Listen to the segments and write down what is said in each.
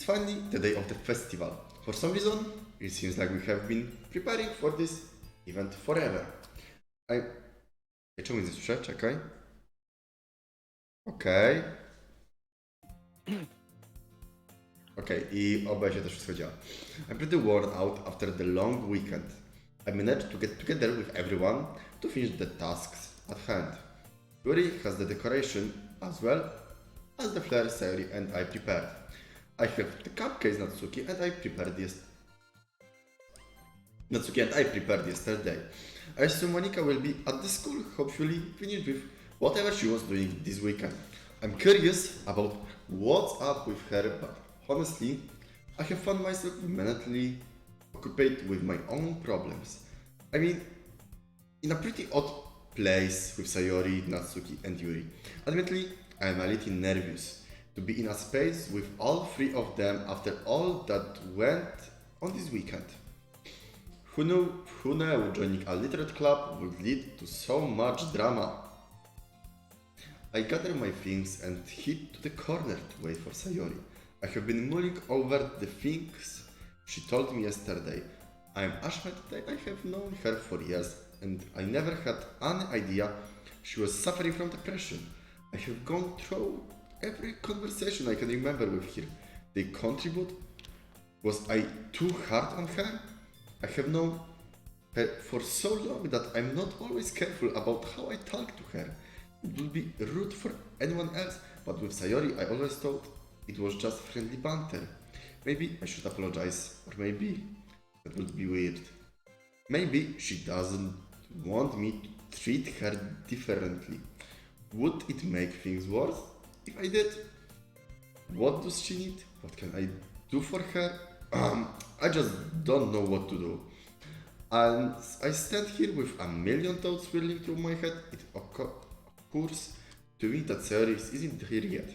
finally the day of the festival. For some reason, it seems like we have been preparing for this event forever. Czemu nie słyszę? Czekaj. Okej. Okej, i OBS też wszystko działa. I'm pretty worn out after the long weekend. I managed to get together with everyone to finish the tasks at hand. Yuri has the decoration as well as the flare Sayori and I prepared. I have the cupcakes Natsuki and I prepared yesterday. I assume Monika will be at the school, hopefully finished with whatever she was doing this weekend. I'm curious about what's up with her, but honestly, I have found myself mentally occupied with my own problems. I mean, in a pretty odd place with Sayori, Natsuki and Yuri. Admittedly, I am a little nervous to be in a space with all three of them after all that went on this weekend. Who knew joining a literate club would lead to so much drama? I gather my things and head to the corner to wait for Sayori. I have been mulling over the things she told me yesterday. I am ashamed that I have known her for years and I never had any idea she was suffering from depression. I have gone through every conversation I can remember with her. They contribute. Was I too hard on her? I have known her for so long that I'm not always careful about how I talk to her. It would be rude for anyone else, but with Sayori I always thought it was just friendly banter. Maybe I should apologize, or maybe that would be weird. Maybe she doesn't want me to treat her differently. Would it make things worse if I did? What does she need? What can I do for her? I just don't know what to do. And I stand here with a million thoughts swirling through my head. It occurs to me that Sayori isn't here yet.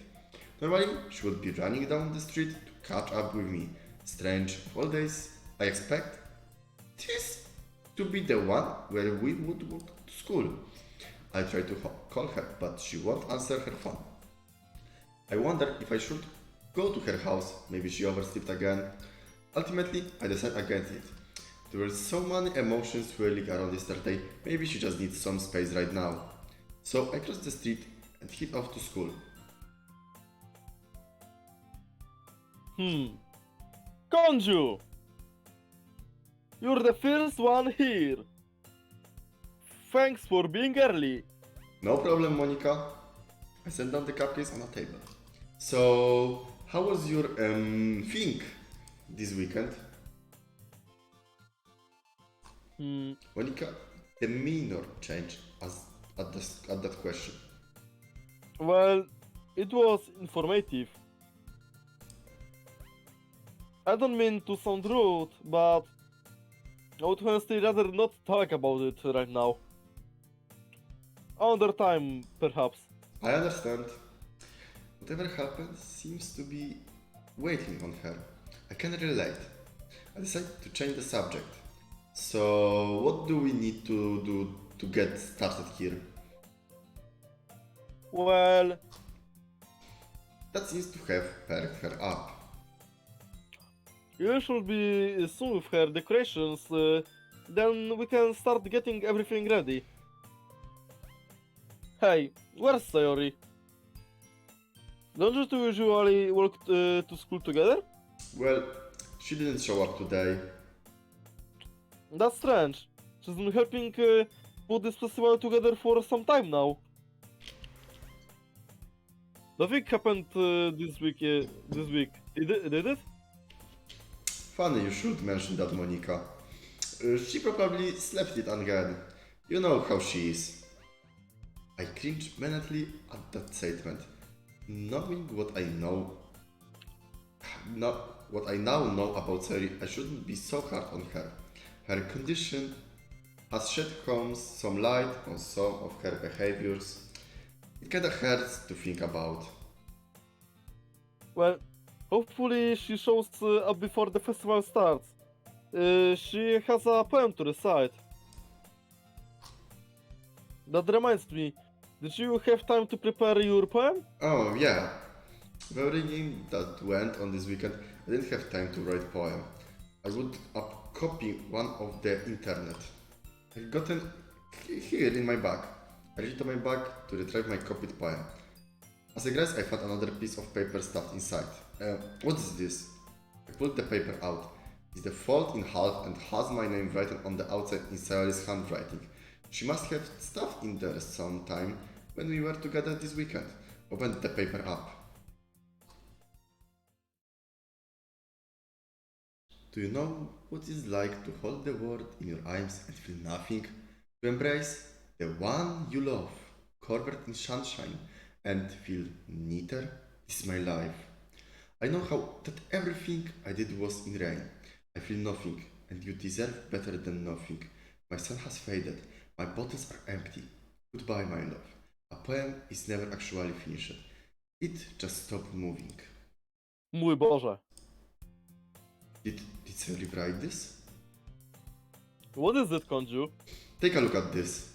Normally, she would be running down the street to catch up with me. Strange of all days, I expect this to be the one where we would walk to school. I try to call her, but she won't answer her phone. I wonder if I should go to her house. Maybe she overslept again. Ultimately, I decide against it. There were so many emotions swirling around yesterday. Maybe she just needs some space right now. So I cross the street and head off to school. Konju! You're the first one here. Thanks for being early. No problem, Monika. I set down the cupcakes on a table. So, how was your thing this weekend? Monika, the demeanor changed at that question. Well, it was informative. I don't mean to sound rude, but I would honestly rather not talk about it right now. Another time, perhaps. I understand. Whatever happened seems to be waiting on her. I can relate. I decided to change the subject. So, what do we need to do to get started here? Well, That seems to have perked her up. you should be soon with her decorations, then we can start getting everything ready. Hey, where's Sayori? Don't you two usually walk to school together? Well, she didn't show up today. That's strange. She's been helping put this festival together for some time now. Nothing happened this week. Did it? Funny you should mention that, Monika. She probably slept it again. You know how she is. I cringed mentally at that statement. Knowing what I now know about Sari, I shouldn't be so hard on her. Her condition has shed some light on some of her behaviors. It kinda hurts to think about. Well, hopefully she shows up before the festival starts. She has a poem to recite. That reminds me, did you have time to prepare your poem? Oh yeah, With every game that went on this weekend, I didn't have time to write poem. I would up copy one of the internet. I got it here in my bag. I reached to my bag to retrieve my copied poem. As I glanced, I found another piece of paper stuffed inside. What is this? I pulled the paper out. It's the fold in half and has my name written on the outside in Sayori's handwriting. She must have stuff in there sometime when we were together this weekend. Opened the paper up. Do you know what it's like to hold the world in your arms and feel nothing? To embrace the one you love, covered in sunshine, and feel neater? This is my life. I know how that everything I did was in rain. I feel nothing, and you deserve better than nothing. My sun has faded, my bottles are empty. Goodbye, my love. A poem is never actually finished. It just stopped moving. Mój Boże. Did Sayori write this? What is it, Konju? Take a look at this.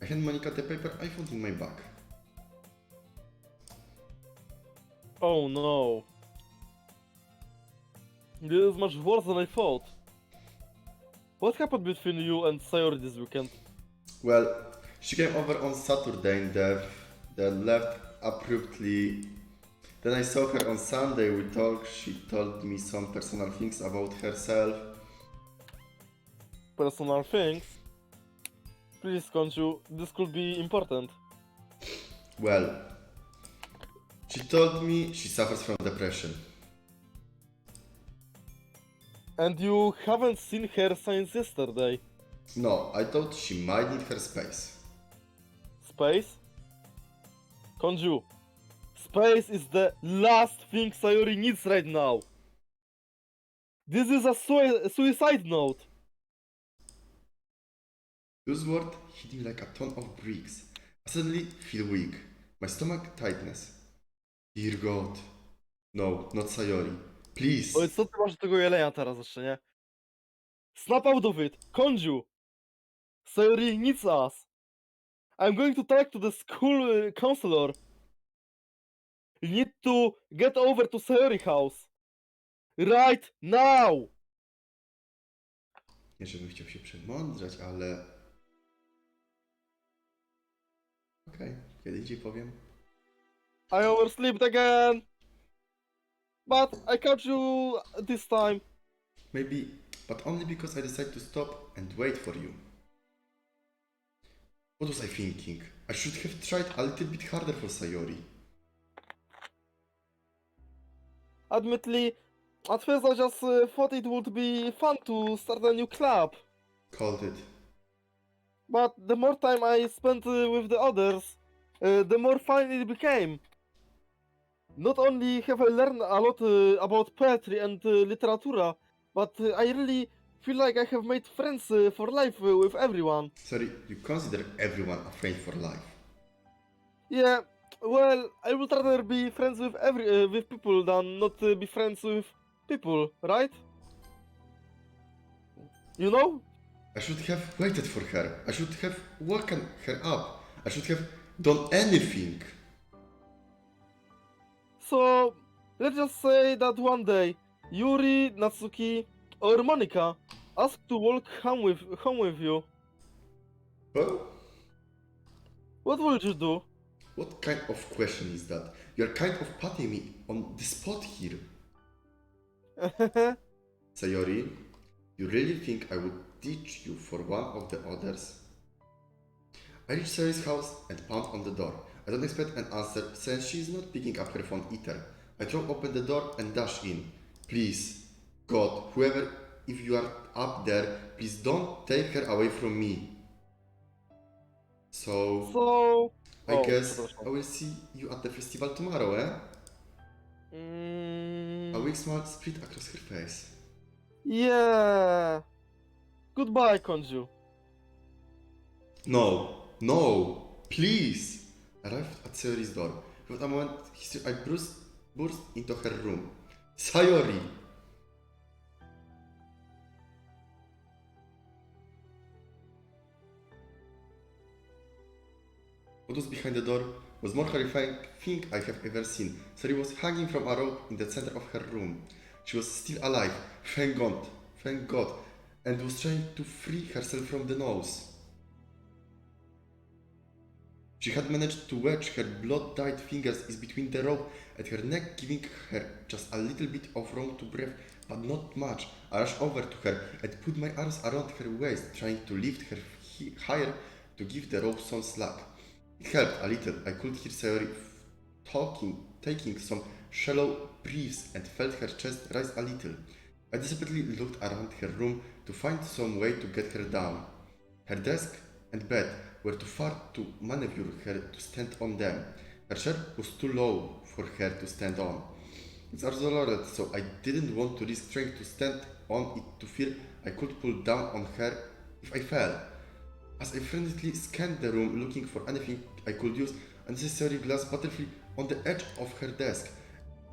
I hand Monika the paper I found in my bag. Oh no. This is much worse than I thought. What happened between you and Sayori this weekend? Well, she came over on Saturday in then left abruptly. Then I saw her on Sunday, we talked, she told me some personal things about herself. Personal things? Please, Konju, this could be important. Well, she told me she suffers from depression. And you haven't seen her since yesterday. No, I thought she might need her space. Space? Konju, space is the last thing Sayori needs right now. This is a suicide note. Those words hit me like a ton of bricks. I suddenly feel weak. My stomach tightness. Dear God. No, not Sayori. Please. Oj, co ty masz do tego jelenia teraz jeszcze, nie? Snap out of it! Konju! Sayori needs us! I'm going to talk to the school counselor. You need to get over to Sayori house. Right now! Nie, żebym chciał się przemądrzać, ale... Okej, kiedy indziej powiem. I overslept again! But I caught you this time. Maybe, but only because I decided to stop and wait for you. What was I thinking? I should have tried a little bit harder for Sayori. Admittedly, at first I just thought it would be fun to start a new club. Called it. But the more time I spent with the others, the more fun it became. Not only have I learned a lot about poetry and literatura, but I really feel like I have made friends for life with everyone. Sorry, you consider everyone a friend for life. Yeah, well, I would rather be friends with with people than not be friends with people, right? You know? I should have waited for her. I should have woken her up. I should have done anything. So, let's just say that one day, Yuri, Natsuki, or Monica asked to walk home with you. Well, What would you do? what kind of question is that? You're kind of putting me on the spot here. Sayori, you really think I would ditch you for one of the others? I reach Sayori's house and pound on the door. I don't expect an answer since she is not picking up her phone either. I throw open the door and dash in. Please, God, whoever, if you are up there, please don't take her away from me. So, I guess I will see you at the festival tomorrow, eh? A weak smile spread across her face. Yeah. Goodbye, Konju. No, please! I arrived at Sayori's door. Without a moment, I burst into her room. Sayori! What was behind the door was more horrifying thing I have ever seen. Sari was hanging from a rope in the center of her room. She was still alive, thank God, and was trying to free herself from the nose. She had managed to wedge her blood-dyed fingers in between the rope and her neck, giving her just a little bit of room to breathe, but not much. I rushed over to her and put my arms around her waist, trying to lift her higher to give the rope some slack. It helped a little. I could hear Sayori taking some shallow breaths and felt her chest rise a little. I desperately looked around her room to find some way to get her down. Her desk and bed were too far to maneuver her to stand on them. Her chair was too low for her to stand on. It's isolated, so I didn't want to risk trying to stand on it to fear I could pull down on her if I fell. As I frantically scanned the room looking for anything I could use, a necessary glass butterfly on the edge of her desk,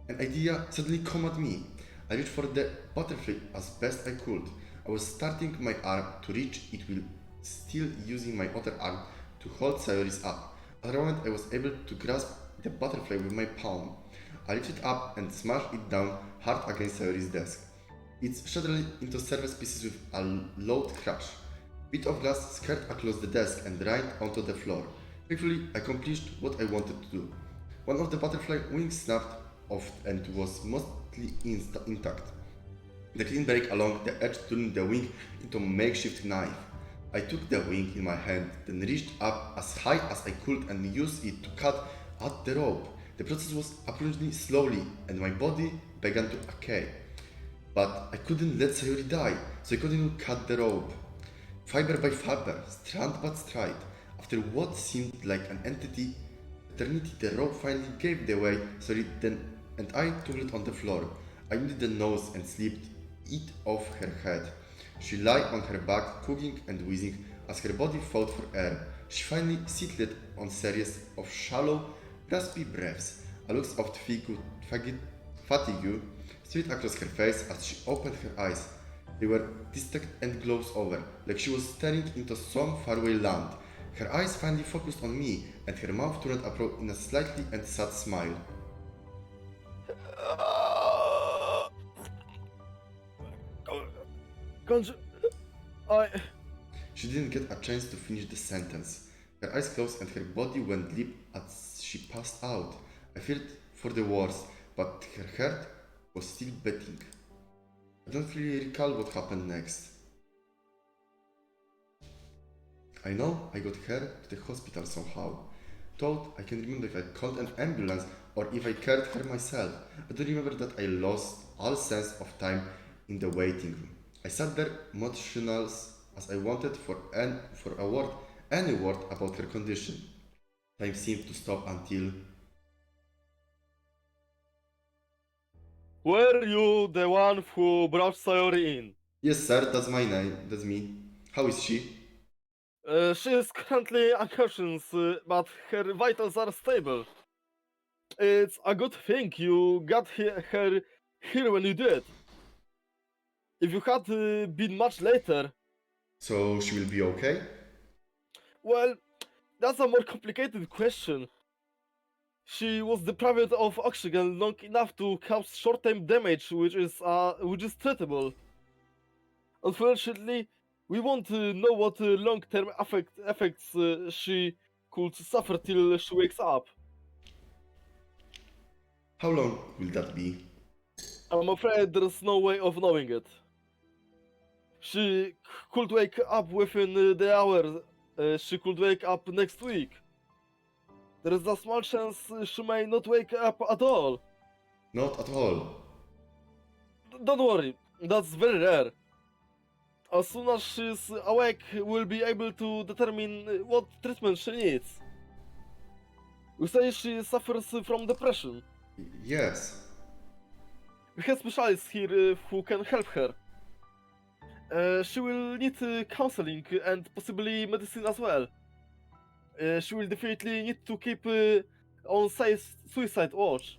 an idea suddenly came at me. I reached for the butterfly as best I could. I was starting my arm to reach it while still using my other arm to hold Sayori's up. At the moment I was able to grasp the butterfly with my palm. I lifted it up and smashed it down hard against Sayori's desk. It shattered into several pieces with a loud crash. Bit of glass skirted across the desk and drained onto the floor. Thankfully, I accomplished what I wanted to do. One of the butterfly wings snapped off and was mostly intact. The clean break along the edge turned the wing into a makeshift knife. I took the wing in my hand, then reached up as high as I could and used it to cut at the rope. The process was apparently slowly, and my body began to ache. But I couldn't let Sayori die, so I continued to cut the rope. Fiber by fiber, strand by strand, after what seemed like an eternity, the rope finally gave the way, and I tumbled on the floor. I muted the nose and slipped it off her head. She lay on her back, cooking and wheezing as her body fought for air. She finally settled on a series of shallow, raspy breaths. A look of fatigue spread across her face as she opened her eyes. They were distant and glazed over, like she was staring into some faraway land. Her eyes finally focused on me, and her mouth turned abroad in a slightly and sad smile. She didn't get a chance to finish the sentence. Her eyes closed and her body went limp as she passed out. I feared for the worst, but her heart was still beating. I don't really recall what happened next. I know I got her to the hospital somehow. Thought I can remember if I called an ambulance or if I carried her myself. I don't remember that I lost all sense of time in the waiting room. I sat there motionless as I wanted for any word about her condition. Time seemed to stop until... Were you the one who brought Sayori in? Yes, sir, that's my name. That's me. How is she? She is currently unconscious, but her vitals are stable. It's a good thing you got her here when you did. If you had been much later... So she will be okay? Well, that's a more complicated question. She was deprived of oxygen long enough to cause short-term damage, which is treatable. Unfortunately, we won't know what long-term effects she could suffer till she wakes up. How long will that be? I'm afraid there's no way of knowing it. She could wake up within the hour. She could wake up next week. There is a small chance she may not wake up at all. Not at all. Don't worry, that's very rare. As soon as she's awake, we'll be able to determine what treatment she needs. We say she suffers from depression. Yes. We have specialists here who can help her. She will need counseling and possibly medicine as well. She will definitely need to keep on suicide watch.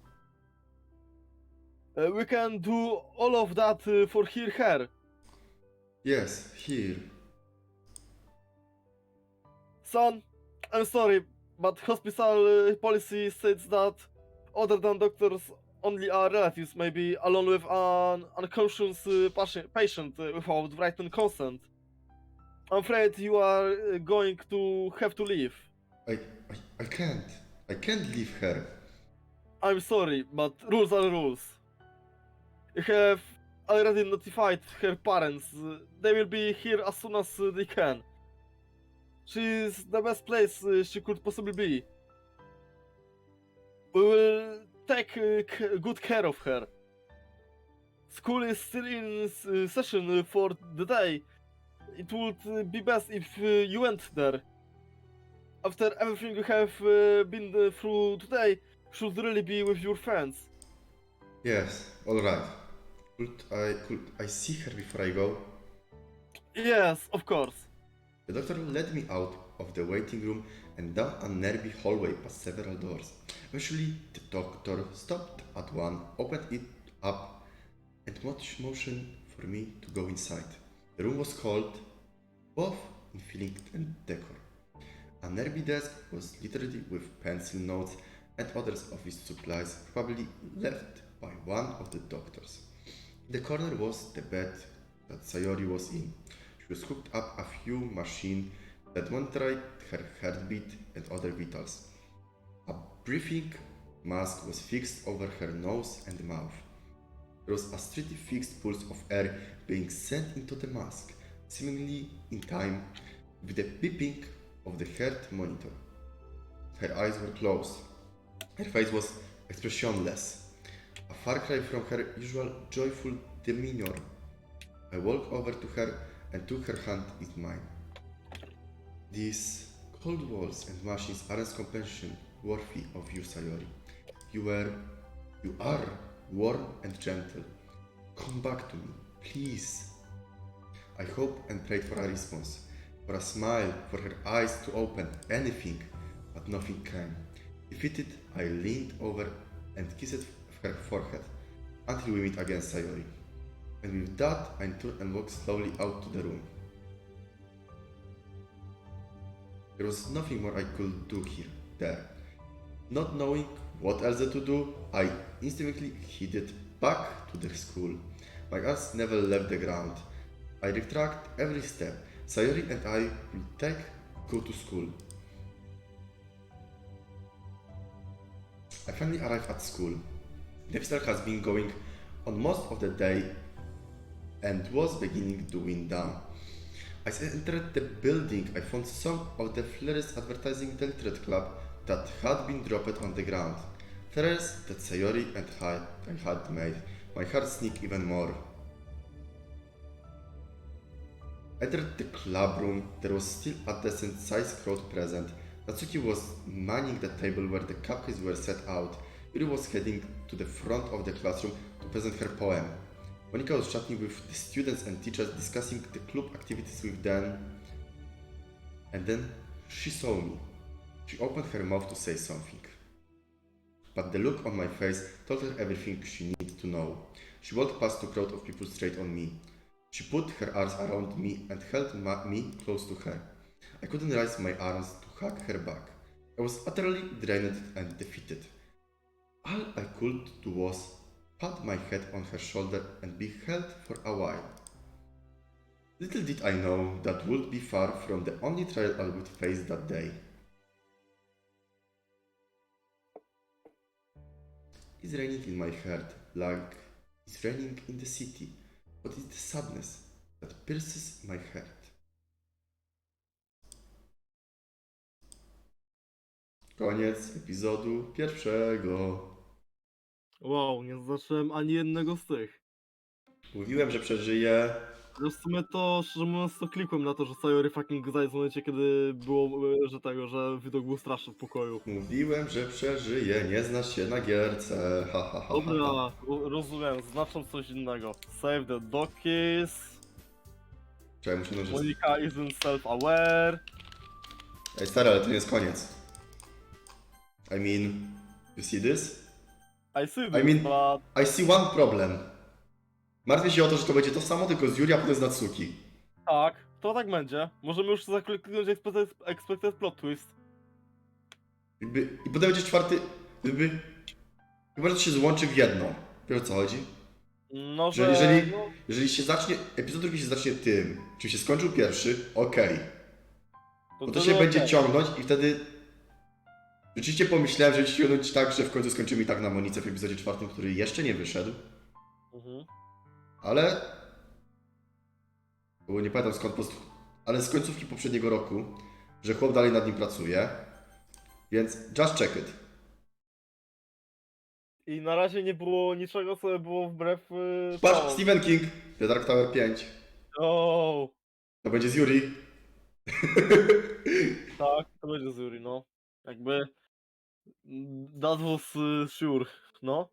We can do all of that for her. Yes, here. Son, I'm sorry, but hospital policy states that other than doctors, only our relatives may be alone with an unconscious patient without written consent. I'm afraid you are going to have to leave. I can't. I can't leave her. I'm sorry, but rules are rules. You have already notified her parents. They will be here as soon as they can. She's the best place she could possibly be. We will take good care of her. School is still in session for the day. It would be best if you went there. After everything you have been through today, you should really be with your friends. Yes, alright. Could I see her before I go? Yes, of course. The doctor led me out of the waiting room and down a narrow hallway past several doors. Eventually, the doctor stopped at one, opened it up, and motioned for me to go inside. The room was cold, both in feeling and decor. A nearby desk was littered with pencil notes and other office supplies, probably left by one of the doctors. In the corner was the bed that Sayori was in. She was hooked up a few machines that monitored her heartbeat and other vitals. A breathing mask was fixed over her nose and mouth. There was a steady fixed pulse of air being sent into the mask, seemingly in time with the beeping of the heart monitor. Her eyes were closed. Her face was expressionless, a far cry from her usual joyful demeanor. I walked over to her and took her hand in mine. These cold walls and machines aren't compassion worthy of you, Sayori. You are warm and gentle. Come back to me, please. I hoped and prayed for a response, for a smile, for her eyes to open, anything, but nothing came. Defeated, I leaned over and kissed her forehead. Until we meet again, Sayori. And with that, I turned and walked slowly out to the room. There was nothing more I could do there. Not knowing what else to do, I instantly headed back to the school. My eyes never left the ground. I retract every step. Sayori and I will go to school. I finally arrived at school. The festival has been going on most of the day and was beginning to wind down. As I entered the building, I found some of the flyers advertising the literature club that had been dropped on the ground. Flyers that Sayori and I had made. My heart sneaked even more. Entered the club room. There was still a decent sized crowd present. Natsuki was manning the table where the cupcakes were set out. Yuri was heading to the front of the classroom to present her poem. Monika was chatting with the students and teachers, discussing the club activities with them. And then she saw me. She opened her mouth to say something. But the look on my face told her everything she needed to know. She walked past the crowd of people straight on me. She put her arms around me and held me close to her. I couldn't raise my arms to hug her back. I was utterly drained and defeated. All I could do was pat my head on her shoulder and be held for a while. Little did I know that would be far from the only trial I would face that day. It's raining in my heart, like it's raining in the city. What is the sadness that pierces my heart? Koniec epizodu pierwszego. Wow, nie zaznaczyłem ani jednego z tych. Mówiłem, że przeżyję. Ale w sumie to, szczerze mówiąc, to klikłem na to, że Sayori fucking zajął w momencie, kiedy było, że widok był straszny w pokoju. Mówiłem, że przeżyję. Nie znasz się na gierce. Ha, ha, ha, ha. Dobra, rozumiem, znaczą coś innego. Save the doggies. Czekaj, muszę nożyc. Monika isn't self-aware. Ej, stary, ale to nie jest koniec. I mean, you see this? I see I this, mean, but... I see one problem. Martwię się o to, że to będzie to samo, tylko z Yuri, a potem z Natsuki. Tak, to tak będzie. Możemy już zakliknąć expected plot twist. I potem będzie czwarty, chyba że to się złączy w jedno. Wiesz o co chodzi? No, Że że... jeżeli się zacznie, epizod drugi się zacznie tym, czym się skończył pierwszy, okej. No to się będzie ciągnąć i wtedy... Rzeczywiście pomyślałem, że ciągnąć tak, że w końcu skończymy i tak na Monice w epizodzie czwartym, który jeszcze nie wyszedł. Ale... Bo nie pamiętam skąd po prostu... Ale z końcówki poprzedniego roku, że chłop dalej nad nim pracuje. Więc just check it. I na razie nie było niczego, co było wbrew... Patrz, Stephen King, The Dark Tower 5. O, To będzie z Yuri. tak, to będzie z Yuri, no. Jakby... That was sure, no.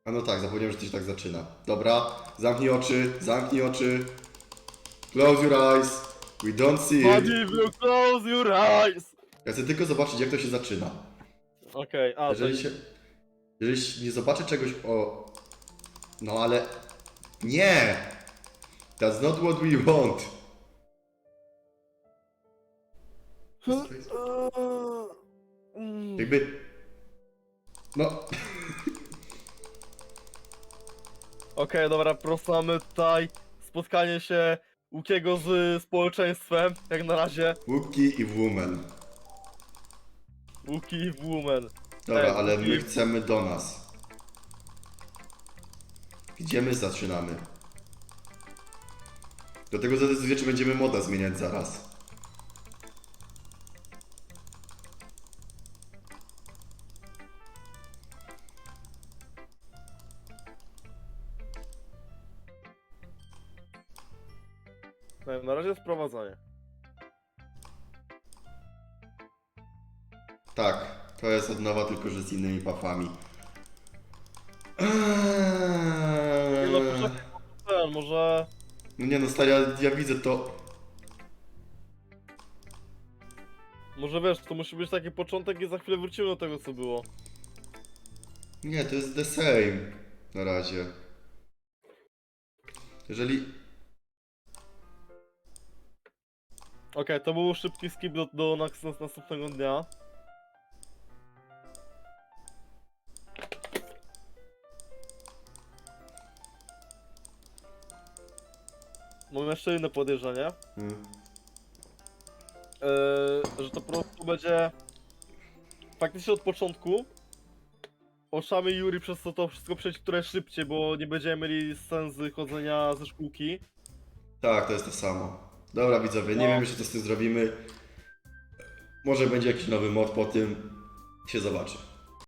A no tak, zapomniałem, że to się tak zaczyna. Dobra, zamknij oczy, zamknij oczy. Close your eyes. We don't see it. Buddy, you close your eyes! Ja chcę tylko zobaczyć, jak to się zaczyna. Okej, a Jeżeli nie zobaczę czegoś o... No ale... Nie! That's not what we want. Jakby... No... Okej, dobra, po prostu mamy tutaj spotkanie się Łukiego z społeczeństwem, jak na razie. Łuki i Woman. Łuki i Woman. Dobra, ale my chcemy do nas. Gdzie my zaczynamy? Do tego zadecyduję, czy będziemy moda zmieniać zaraz. Na razie sprowadzanie. Tak, to jest od nowa, tylko że z innymi pafami. Nie no, poczekaj, może... No nie no, stary, ja widzę to. Może wiesz, to musi być taki początek i za chwilę wrócimy do tego, co było. Nie, to jest the same na razie. Jeżeli... Okej, to był szybki skip do następnego dnia. Mam jeszcze inne podejrzenie, że to po prostu będzie faktycznie od początku oszamy Yuri przez to wszystko przejść, które szybciej, bo nie będziemy mieli sens chodzenia ze szkółki. Tak, to jest to samo. Dobra widzowie, nie wiem jeszcze co z tym zrobimy. Może będzie jakiś nowy mod po tym. Się zobaczy.